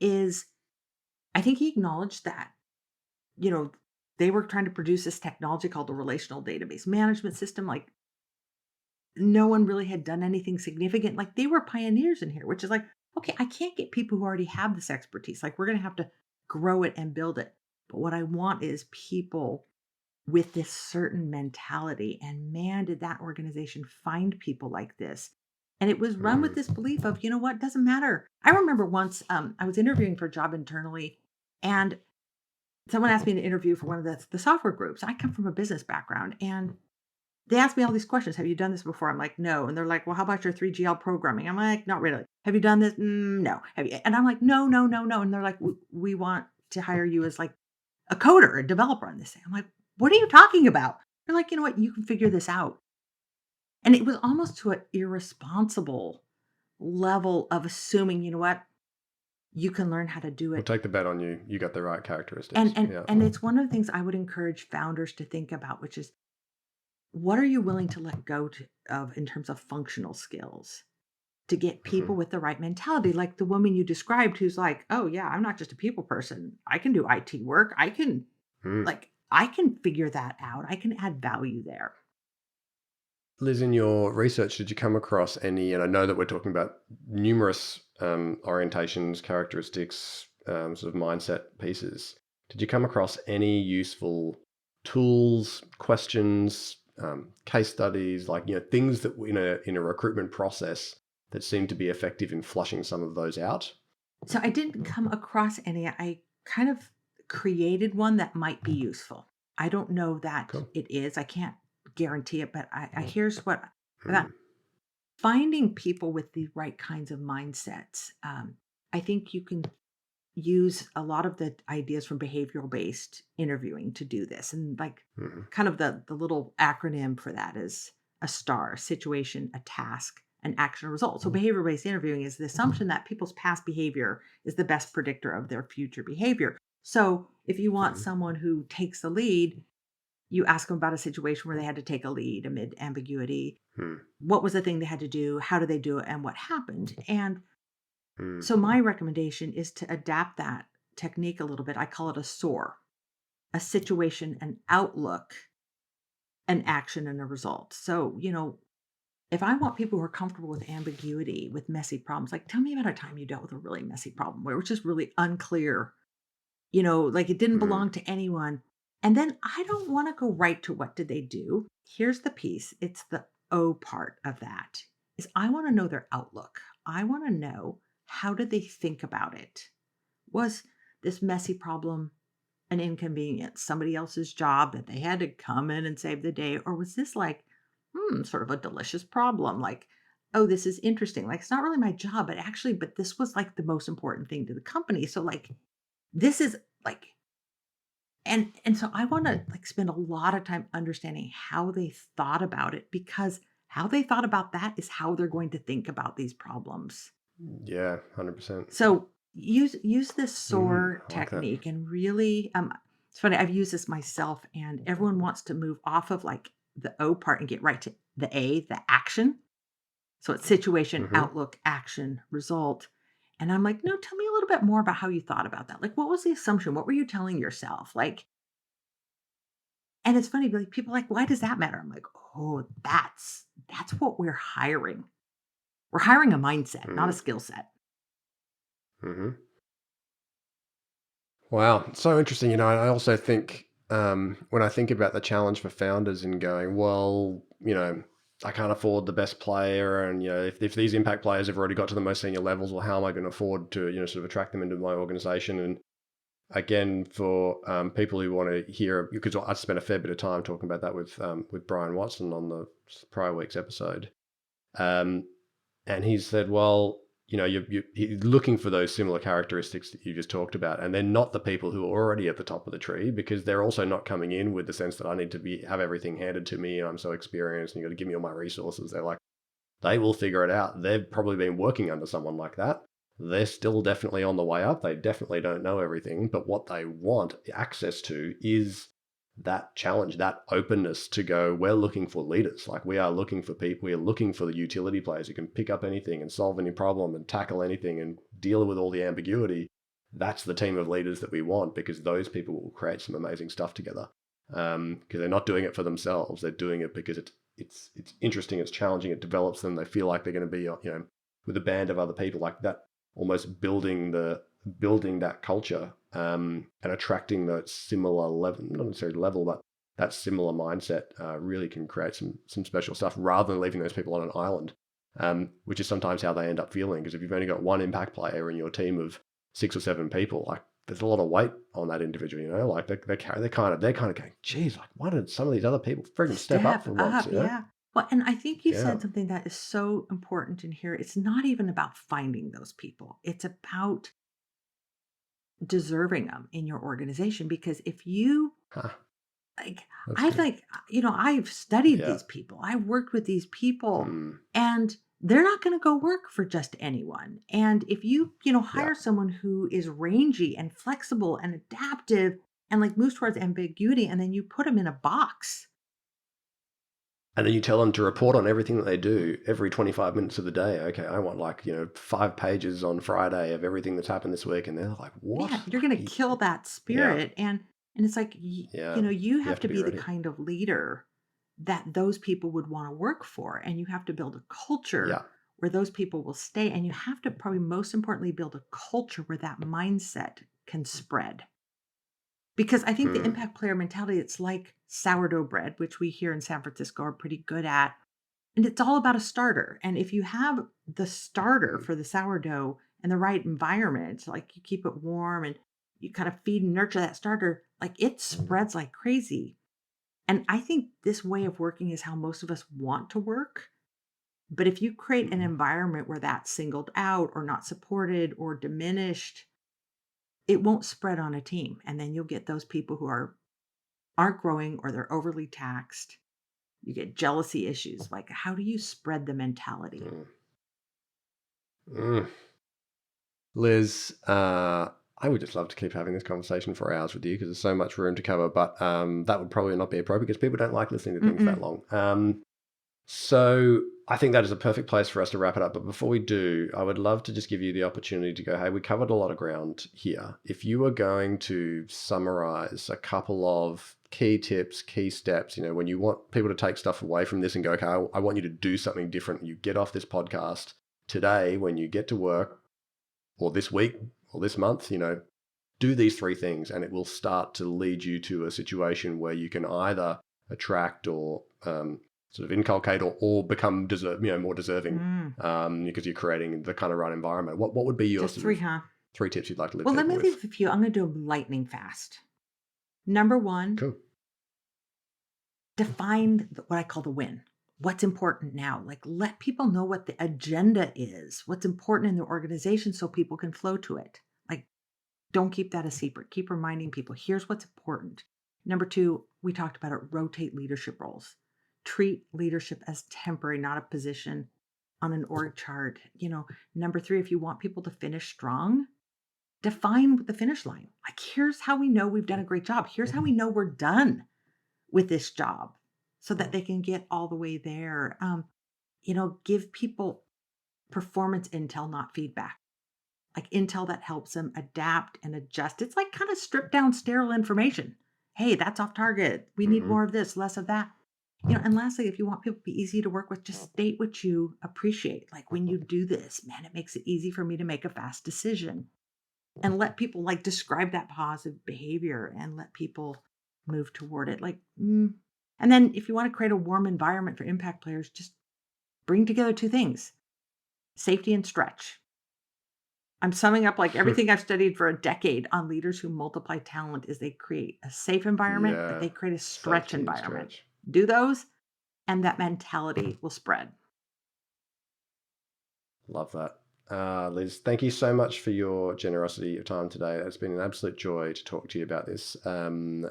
is I think he acknowledged that, you know, they were trying to produce this technology called the relational database management system. Like no one really had done anything significant. Like they were pioneers in here, which is like, okay, I can't get people who already have this expertise. Like we're going to have to grow it and build it. But what I want is people with this certain mentality. And man, did that organization find people like this. And it was run with mm, this belief of, what, doesn't matter. I remember once I was interviewing for a job internally, and someone asked me to interview for one of the software groups. I come from a business background, and they asked me all these questions. Have you done this before? I'm like, no. And they're like, well, how about your 3GL programming? I'm like, not really. Have you done this? No. Have you? And I'm like, no, no, no, no. And they're like, we want to hire you as like a coder, a developer on this thing. I'm like, what are you talking about? They're like, you know what? You can figure this out. And it was almost to an irresponsible level of assuming, you know what? you can learn how to do We'll it. take the bet on you. You got the right And characteristics. and Yeah. and it's one of the things I would encourage founders to think about, which is what are you willing to let go of in terms of functional skills to get Hmm. people with the right mentality? Like the woman you described who's like, "Oh yeah, I'm not just a people person. I can do IT work. Mm. I can figure that out. I can add value there." Liz, in your research, did you come across any, and I know that we're talking about numerous orientations, characteristics, sort of mindset pieces. Did you come across any useful tools, questions, case studies, like, things that in a recruitment process that seem to be effective in flushing some of those out? So I didn't come across any. I kind of created one that might be useful. I don't know that Cool. it is. I can't guarantee it, but I here's what about Mm. finding people with the right kinds of mindsets. I think you can use a lot of the ideas from behavioral based interviewing to do this. And like Mhm. kind of the little acronym for that is a STAR: situation, a task, an action, a result. So behavior based interviewing is the assumption that people's past behavior is the best predictor of their future behavior. So if you want Mhm. someone who takes the lead, you ask them about a situation where they had to take a lead amid ambiguity. Mm. What was the thing they had to do? How did they do it? And what happened? And Mm. so my recommendation is to adapt that technique a little bit. I call it a SOAR: a situation, an outlook, an action, and a result. So, if I want people who are comfortable with ambiguity, with messy problems, like tell me about a time you dealt with a really messy problem where it was just really unclear, like it didn't Mm. belong to anyone. And then I don't want to go right to what did they do. Here's the piece. It's the O part of that is I want to know their outlook. I want to know how did they think about it? Was this messy problem an inconvenience, somebody else's job that they had to come in and save the day? Or was this like, sort of a delicious problem? Like, oh, this is interesting. Like, it's not really my job, but this was like the most important thing to the company. So, like, this is like, and so I want to like spend a lot of time understanding how they thought about it because how they thought about that is how they're going to think about these problems. Yeah, 100%. So use this SOAR I like that. technique and really it's funny, I've used this myself and everyone wants to move off of like the O part and get right to the A, the action. So it's situation, Hmm. outlook, action, result. And I'm like, no, tell me a little bit more about how you thought about that. Like, what was the assumption? What were you telling yourself? Like, and it's funny, like people are like, why does that matter? I'm like, oh, that's what we're hiring. We're hiring a mindset, not a Mm. skill set. Hmm. Wow, so interesting. I also think when I think about the challenge for founders in going, well, I can't afford the best player, and if these impact players have already got to the most senior levels, well, how am I going to afford to sort of attract them into my organization? And again, for people who want to hear, because I spent a fair bit of time talking about that with Brian Watson on the prior week's episode. Um, and he said, well, you're looking for those similar characteristics that you just talked about, and they're not the people who are already at the top of the tree because they're also not coming in with the sense that I need to have everything handed to me and I'm so experienced and you got to give me all my resources. They're like, they will figure it out. They've probably been working under someone like that. They're still definitely on the way up. They definitely don't know everything, but what they want access to is that challenge, that openness to go, we're looking for leaders. Like we are looking for people, we are looking for the utility players who can pick up anything and solve any problem and tackle anything and deal with all the ambiguity. That's the team of leaders that we want because those people will create some amazing stuff together. Because they're not doing it for themselves. They're doing it because it's interesting, it's challenging, it develops them. They feel like they're going to be, with a band of other people like that, almost building that culture and attracting that similar level, not necessarily level, but that similar mindset really can create some special stuff rather than leaving those people on an island, which is sometimes how they end up feeling. Because if you've only got one impact player in your team of 6 or 7 people, like there's a lot of weight on that individual, like they're kind of going, geez, like why did some of these other people friggin' step up Step for once, up, yeah. Well, and I think you Yeah. said something that is so important in here. It's not even about finding those people. It's about deserving them in your organization because if you Huh, like that's I've good. like I've studied Yeah. these people. I've worked with these people Mm. and they're not going to go work for just anyone. And if you Yeah. hire someone who is rangy and flexible and adaptive and like moves towards ambiguity, and then you put them in a box. And then you tell them to report on everything that they do every 25 minutes of the day. Okay, I want 5 pages on Friday of everything that's happened this week. And they're like, what? Man, you're going to kill that Yeah, spirit. And it's like, yeah. you You have have to to be be the ready. kind of leader that those people would want to work for. And you have to build a culture Yeah. where those people will stay. And you have to probably most importantly build a culture where that mindset can spread. Because I think the Mm, impact player mentality, it's like sourdough bread, which we here in San Francisco are pretty good at. And it's all about a starter. And if you have the starter mm, for the sourdough and the right environment, like you keep it warm and you kind of feed and nurture that starter, like it spreads like crazy. And I think this way of working is how most of us want to work. But if you create an mm, environment where that's singled out or not supported or diminished, it won't spread on a team. And then you'll get those people who aren't growing or they're overly taxed. You get jealousy issues. Like, how do you spread the mentality? mm, mm. Liz, I would just love to keep having this conversation for hours with you because there's so much room to cover, but that would probably not be appropriate because people don't like listening to things that Mm-mm. long. So I think that is a perfect place for us to wrap it up. But before we do, I would love to just give you the opportunity to go, hey, we covered a lot of ground here. If you were going to summarize a couple of key tips, key steps, when you want people to take stuff away from this and go, okay, I want you to do something different. You get off this podcast today when you get to work or this week or this month, do these three things and it will start to lead you to a situation where you can either attract or sort of inculcate or become more deserving Mm. because you're creating the kind of right environment. What would be your Just sort three, of huh? three tips you'd like to leave Well, let people me with? leave with you. I'm going to do them lightning fast. Number one, Cool. define what I call the win. What's important now? Like, let people know what the agenda is, what's important in the organization so people can flow to it. Like, don't keep that a secret. Keep reminding people here's what's important. Number two, we talked about it rotate leadership roles. Treat leadership as temporary, not a position on an org chart. Number three, if you want people to finish strong, define the finish line. Like, here's how we know we've done a great job. Here's how we know we're done with this job so that they can get all the way there. Give people performance intel, not feedback. Like intel that helps them adapt and adjust. It's like kind of stripped down sterile information. Hey, that's off target. We need Hmm. more of this, less of that. And lastly, if you want people to be easy to work with, just state what you appreciate. Like when you do this, man, it makes it easy for me to make a fast decision. And let people like describe that positive behavior and let people move toward it. And then if you want to create a warm environment for impact players, just bring together two things: safety and stretch. I'm summing up like everything I've studied for a decade on leaders who multiply talent is they create a safe environment, but Yeah. they create a stretch Safety and environment. stretch. Do those, and that mentality will spread. Love that. Liz, thank you so much for your generosity of time today. It's been an absolute joy to talk to you about this, and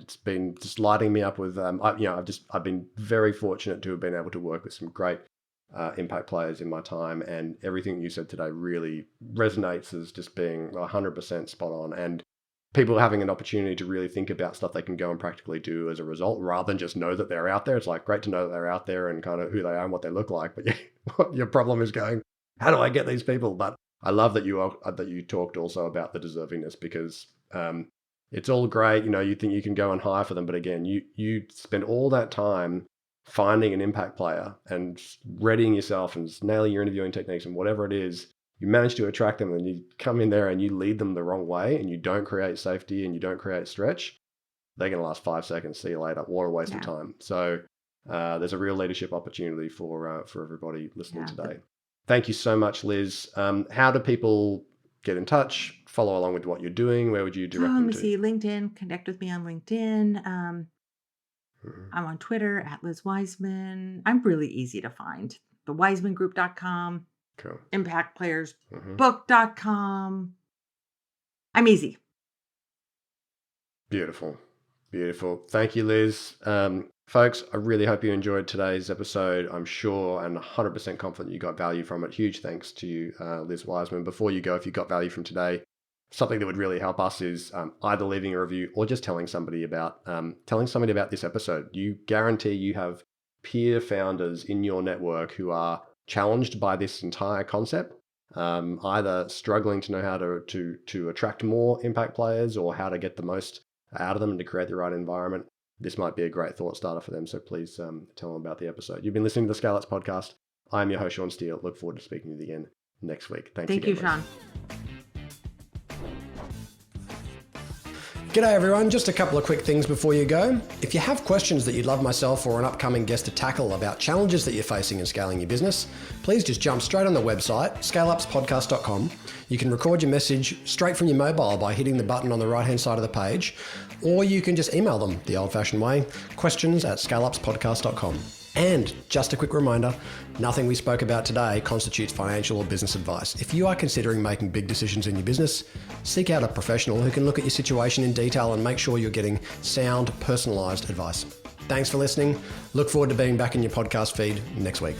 it's been just lighting me up with. I've been very fortunate to have been able to work with some great impact players in my time, and everything you said today really resonates as just being 100% spot on. And people having an opportunity to really think about stuff they can go and practically do as a result, rather than just know that they're out there. It's like great to know that they're out there and kind of who they are and what they look like, but your problem is going, how do I get these people? But I love that you talked also about the deservingness because it's all great. You think you can go and hire for them, but again, you spend all that time finding an impact player and readying yourself and nailing your interviewing techniques and whatever it is. You manage to attract them, and you come in there and you lead them the wrong way, and you don't create safety and you don't create stretch. They're going to last 5 seconds. See you later. What a waste of Yeah. time. So there's a real leadership opportunity for everybody listening Yeah. today. Thank you so much, Liz. How do people get in touch, follow along with what you're doing? Where would you direct Let them me to? see. LinkedIn, connect with me on LinkedIn. Mhm. I'm on Twitter at Liz Wiseman. I'm really easy to find. TheWisemanGroup.com, Cool. Mhm. ImpactPlayersBook.com. I'm easy. Beautiful. Beautiful. Thank you, Liz. Folks, I really hope you enjoyed today's episode. I'm sure and 100% confident you got value from it. Huge thanks to you, Liz Wiseman. Before you go, if you got value from today, something that would really help us is either leaving a review or just telling somebody about this episode. You guarantee you have peer founders in your network who are challenged by this entire concept, either struggling to know how to attract more impact players or how to get the most out of them and to create the right environment. This might be a great thought starter for them. So please tell them about the episode. You've been listening to the Scale Ups podcast. I'm your host, Sean Steele. Look forward to speaking with you again next week. Thank you, Sean. G'day everyone, just a couple of quick things before you go. If you have questions that you'd love myself or an upcoming guest to tackle about challenges that you're facing in scaling your business, please just jump straight on the website, scaleupspodcast.com. You can record your message straight from your mobile by hitting the button on the right-hand side of the page, or you can just email them the old-fashioned way, questions@scaleupspodcast.com. And just a quick reminder, nothing we spoke about today constitutes financial or business advice. If you are considering making big decisions in your business, seek out a professional who can look at your situation in detail and make sure you're getting sound, personalised advice. Thanks for listening. Look forward to being back in your podcast feed next week.